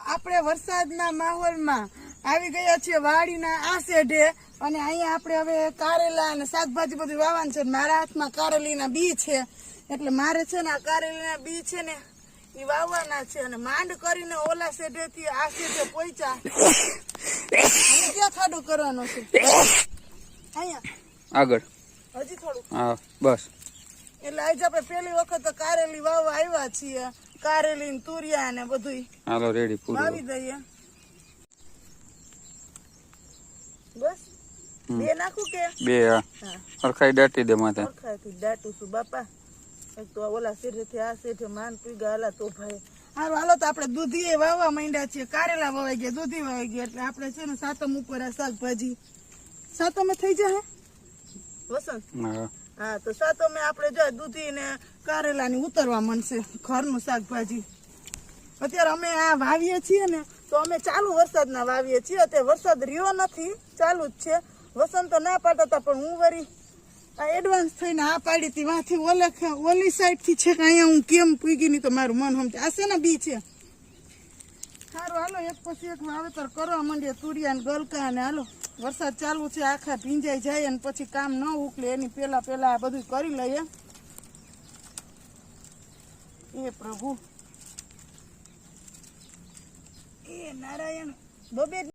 આપણે વરસાદના માહોલમાં આવી ગયા છીએ વાડીના આ સેઢે અને અહીંયા આપણે હવે કારેલા અને શાકભાજી બધું વાવવાનું છે. મારા હાથમાં કારેલીના બી છે એટલે મારે છે ને આ કારેલીના બી છે ને એ વાવવાના છે અને માંડ કરીને ઓલા સેઢેથી આ સેઢે પહોંચ્યા. ક્યાં ખાડો કરવાનો છે? અહીંયા આગળ હજી થોડું. હા બસ. એટલે આજે આપણે પહેલી વખત કારેલી વાવવા આવ્યા છીએ. કારેલી ને તુરિયા ને બધું હાલો રેડી વાવી દઈએ. બસ બે નાખું કે બે? હરખાઈ દાટી દે માથે. હરખાઈ દાટું છું બાપા. એક તો ઓલા શેઠે આ શેઠે માન પીગા હાલા તો ભાઈ હારું હાલો. તો આપણે દૂધી વાવવા માંડ્યા છીએ. કારેલા વાવાઈ ગયા, દૂધી વાવાઈ ગયા એટલે આપણે છે ને સાતમ ઉપર આ શાકભાજી સાતમે થઈ જાય વસંત. હા તો સાતમે આપણે જો દૂધી ને કારેલા ની ઉતરવા માંડશે ઘરનું શાકભાજી. અત્યારે અમે આ વાવીએ છીએ ને તો અમે ચાલુ વરસાદના વાવીએ છીએ. અત્યારે વરસાદ રહ્યો નથી, ચાલુ જ છે. વસંત તો ના પાડતા પણ હું વળી આ એડવાન્સ થઈને આ પાડી હતી. વાંથી ઓલી સાઈડ થી છે કે અહીંયા હું કેમ પૂગી ની તો મારું મન સમજે. આ છે ને બી છે. સારું હાલો એક પછી એક વાવેતર કરવા માંડીએ. તુરિયા ને ગલકા ને હાલો વરસાદ ચાલુ છે આખા ભીંજાઈ જાય અને પછી કામ ન ઉકલે એની પેલા આ બધું કરી લઈએ. એ પ્રભુ એ નારાયણ બબે